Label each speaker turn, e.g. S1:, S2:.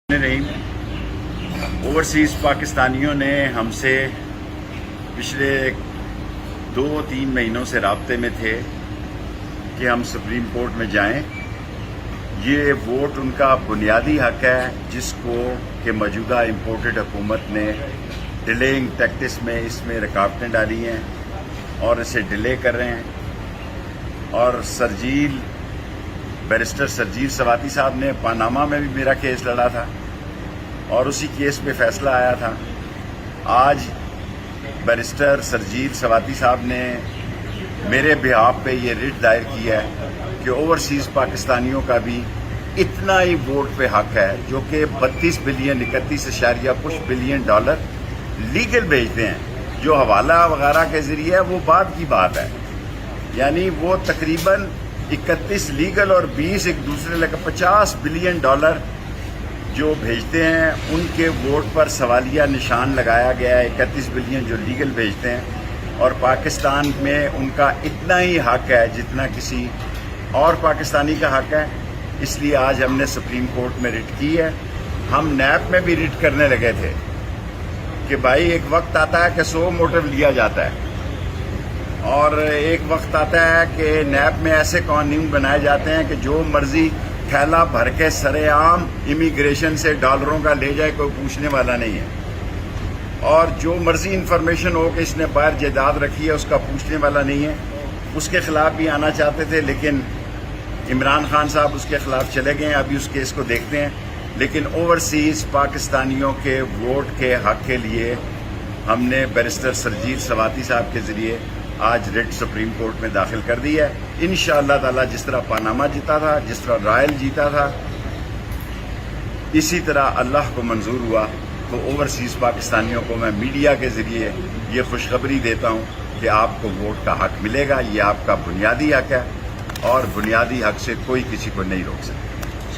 S1: نہیں اوورسیز پاکستانیوں نے ہم سے پچھلے 2-3 مہینوں سے رابطے میں تھے کہ ہم سپریم کورٹ میں جائیں. یہ ووٹ ان کا بنیادی حق ہے جس کو کہ موجودہ امپورٹڈ حکومت نے ڈیلیئنگ ٹیکٹس میں اس میں رکاوٹیں ڈالی ہیں اور اسے ڈیلے کر رہے ہیں. اور بیرسٹر سرجیل سواتی صاحب نے پاناما میں بھی میرا کیس لڑا تھا اور اسی کیس پہ فیصلہ آیا تھا. آج بیرسٹر سرجیل سواتی صاحب نے میرے بہاف پہ یہ ریٹ دائر کیا ہے کہ اوورسیز پاکستانیوں کا بھی اتنا ہی ووٹ پہ حق ہے جو کہ 32 بلین 31.کچھ بلین ڈالر لیگل بھیجتے ہیں. جو حوالہ وغیرہ کے ذریعے ہے وہ بعد کی بات ہے. یعنی وہ تقریباً 31 لیگل اور 20 ایک دوسرے لگا 50 بلین ڈالر جو بھیجتے ہیں ان کے ووٹ پر سوالیہ نشان لگایا گیا ہے. 31 بلین جو لیگل بھیجتے ہیں اور پاکستان میں ان کا اتنا ہی حق ہے جتنا کسی اور پاکستانی کا حق ہے. اس لیے آج ہم نے سپریم کورٹ میں ریٹ کی ہے. ہم نیب میں بھی ریٹ کرنے لگے تھے کہ بھائی ایک وقت آتا ہے کہ 100 موٹو لیا جاتا ہے اور ایک وقت آتا ہے کہ نیب میں ایسے قانون بنائے جاتے ہیں کہ جو مرضی تھیلا بھر کے سر عام امیگریشن سے ڈالروں کا لے جائے کوئی پوچھنے والا نہیں ہے. اور جو مرضی انفارمیشن ہو کہ اس نے باہر جائیداد رکھی ہے اس کا پوچھنے والا نہیں ہے. اس کے خلاف بھی آنا چاہتے تھے لیکن عمران خان صاحب اس کے خلاف چلے گئے. ابھی اس کیس کو دیکھتے ہیں. لیکن اوورسیز پاکستانیوں کے ووٹ کے حق کے لیے ہم نے بیرسٹر سرجیل سواتی صاحب کے ذریعے آج ریٹ سپریم کورٹ میں داخل کر دی ہے. انشاءاللہ تعالی جس طرح پاناما جیتا تھا، جس طرح رائل جیتا تھا، اسی طرح اللہ کو منظور ہوا تو اوورسیز پاکستانیوں کو میں میڈیا کے ذریعے یہ خوشخبری دیتا ہوں کہ آپ کو ووٹ کا حق ملے گا. یہ آپ کا بنیادی حق ہے اور بنیادی حق سے کوئی کسی کو نہیں روک سکتا.